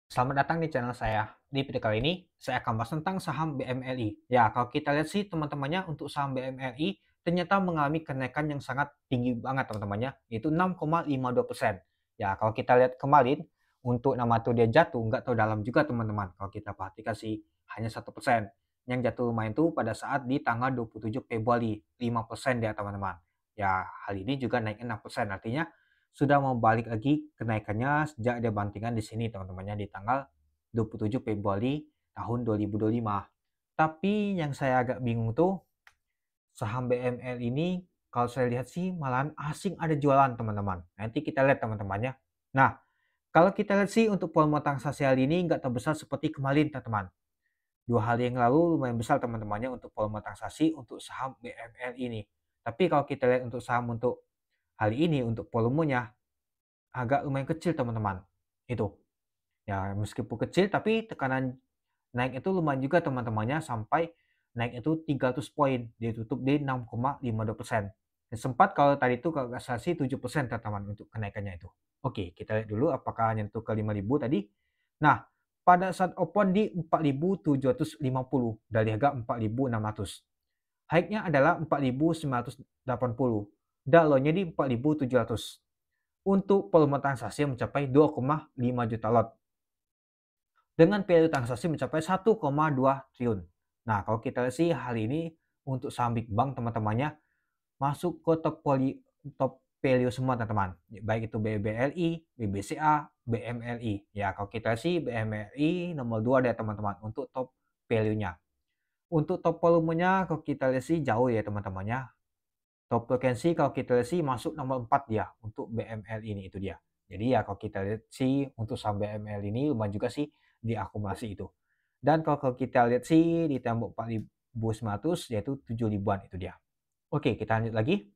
Selamat datang di channel saya. Di video kali ini, saya akan bahas tentang saham BMLI. Ya, kalau kita lihat sih teman-temannya untuk saham BMLI ternyata mengalami kenaikan yang sangat tinggi banget teman-temannya, yaitu 6,52%. Ya, kalau kita lihat kemarin, untuk nama tuh dia jatuh, nggak tahu dalam juga teman-teman. Kalau kita perhatikan sih, hanya 1%. Yang jatuh lumayan tuh pada saat di tanggal 27 Februari, 5% dia teman-teman. Ya, hal ini juga naik 6%, artinya sudah mau balik lagi kenaikannya sejak ada bantingan di sini teman-temannya di tanggal 27 Februari tahun 2025. Tapi yang saya agak bingung tuh saham BML ini kalau saya lihat sih malahan asing ada jualan teman-teman. Nanti kita lihat teman-temannya. Nah, kalau kita lihat sih untuk volume transaksi hari ini nggak terbesar seperti kemarin teman-teman. 2 hari yang lalu lumayan besar teman-temannya untuk volume transaksi untuk saham BML ini. Tapi kalau kita lihat untuk saham untuk hari ini untuk volumenya agak lumayan kecil teman-teman, itu. Ya meskipun kecil tapi tekanan naik itu lumayan juga teman-temannya sampai naik itu 300 poin, ditutup di 6,52%. Dan sempat kalau tadi itu kalau nggak salah sih 7% teman-teman untuk kenaikannya itu. Oke, kita lihat dulu apakah nyentuh ke 5.000 tadi. Nah, pada saat open di 4.750 dari harga 4.600. High-nya adalah 4.980 dan low-nya di 4.700. Untuk volume transaksi mencapai 2,5 juta lot dengan value transaksi mencapai 1,2 triliun. Nah, kalau kita lihat sih hari ini untuk saham Big Bang teman-temannya masuk ke top value semua teman-teman. Baik itu BBLI, BBCA, BMLI. Ya, kalau kita sih BMLI nomor 2 deh teman-teman untuk top value-nya. Untuk top volumenya kalau kita lihat sih jauh ya teman-temannya. Top frekuensi kalau kita lihat sih masuk nomor 4 dia untuk BML ini, itu dia. Jadi ya kalau kita lihat sih untuk saham BML ini lumayan juga sih diakumulasi itu. Dan kalau kita lihat sih di tembok 4.900 yaitu 7 ribuan itu dia. Oke, kita lanjut lagi.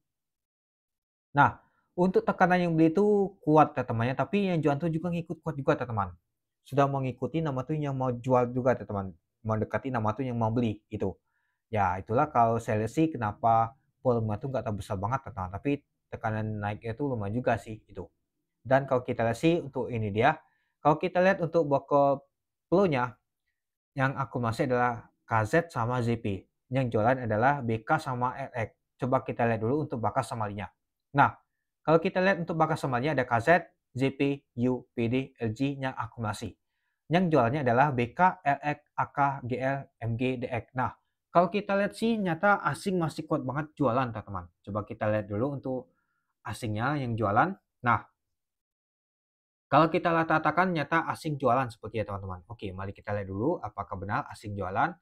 Nah, untuk tekanan yang beli itu kuat teman-temannya, tapi yang jual tuh juga ngikut kuat juga teman-teman. Sudah mengikuti nama tuh yang mau jual juga teman-teman, mendekati nama tuh yang mau beli itu. Ya, itulah kalau saya lihat sih kenapa volume itu nggak terbesar banget teman-teman, tapi tekanan naiknya itu lumayan juga sih itu. Dan kalau kita lihat sih untuk ini dia, kalau kita lihat untuk buckle flow-nya yang akumulasi adalah KZ sama ZP. Yang jualan adalah BK sama RX. Coba kita lihat dulu untuk bakas samarinya. Nah, kalau kita lihat untuk bakas samarinya ada KZ, ZP, U, PD, LG yang akumulasi. Yang jualannya adalah BK, RX, AK, GL, MG, DX. Nah, kalau kita lihat sih nyata asing masih kuat banget jualan teman-teman. Coba kita lihat dulu untuk asingnya yang jualan. Nah, kalau kita katakan nyata asing jualan seperti ya teman-teman. Oke, mari kita lihat dulu apakah benar asing jualan.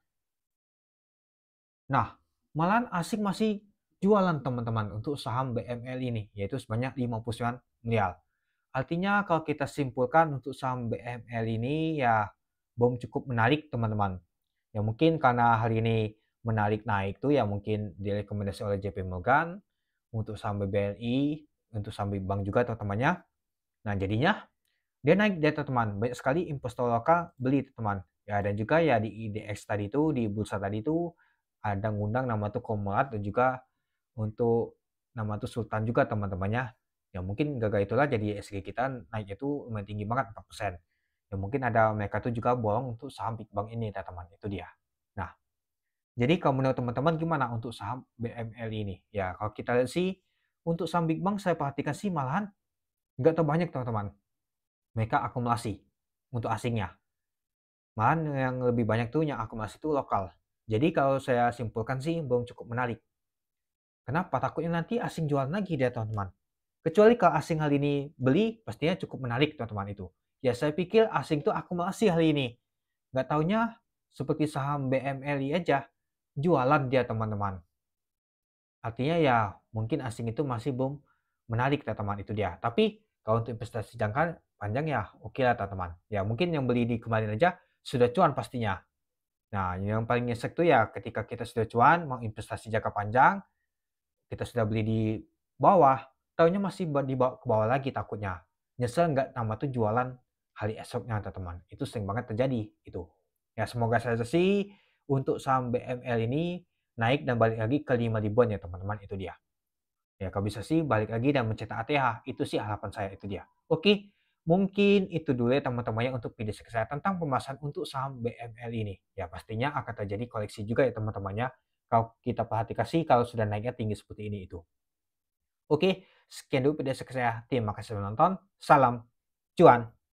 Nah, malahan asing masih jualan teman-teman untuk saham BML ini, yaitu sebanyak 59 miliar. Artinya kalau kita simpulkan untuk saham BML ini ya belum cukup menarik teman-teman. Ya mungkin karena hari ini menarik naik tuh ya mungkin direkomendasi oleh JP Morgan untuk saham BBLI, untuk saham Big Bang juga teman-temannya. Nah jadinya dia naik dia teman-teman. Banyak sekali investor lokal beli teman. Ya dan juga ya di IDX tadi itu di bursa tadi itu ada ngundang nama tuh Komlat dan juga untuk nama tuh Sultan juga teman-temannya. Ya mungkin gara-gara itulah jadi ISG kita naik itu lumayan tinggi banget 4%. Ya mungkin ada mereka tuh juga borong untuk saham Big Bang ini teman-teman, itu dia. Nah, jadi kalau menurut teman-teman gimana untuk saham BML ini? Ya kalau kita lihat sih untuk saham Big Bang saya perhatikan sih malahan nggak terlalu banyak teman-teman. Mereka akumulasi untuk asingnya. Malahan yang lebih banyak tuh yang akumulasi itu lokal. Jadi kalau saya simpulkan sih belum cukup menarik. Kenapa? Takutnya nanti asing jual lagi dia teman-teman. Kecuali kalau asing hal ini beli, pastinya cukup menarik teman-teman itu. Ya saya pikir asing itu akumulasi hari ini. Nggak taunya seperti saham BMLI aja, jualan dia teman-teman. Artinya ya mungkin asing itu masih belum menarik teman-teman, itu dia. Tapi kalau untuk investasi jangka panjang ya oke lah teman-teman. Ya mungkin yang beli di kemarin aja sudah cuan pastinya. Nah yang paling nyesek tuh ya ketika kita sudah cuan mau investasi jangka panjang, kita sudah beli di bawah, taunya masih dibawa ke bawah lagi takutnya. Nyesel nggak nama tuh jualan hari esoknya teman-teman. Itu sering banget terjadi itu. Ya semoga saja sih untuk saham BML ini naik dan balik lagi ke 5 ribuan ya teman-teman, itu dia. Ya kalau bisa sih balik lagi dan mencetak ATH, itu sih harapan saya, itu dia. Oke, Mungkin itu dulu ya teman-teman ya untuk video saya tentang pembahasan untuk saham BML ini. Ya pastinya akan terjadi koleksi juga ya teman-teman ya. Kalau kita perhatikan sih kalau sudah naiknya tinggi seperti ini itu. Oke, sekian dulu video saya. Terima kasih sudah menonton. Salam cuan.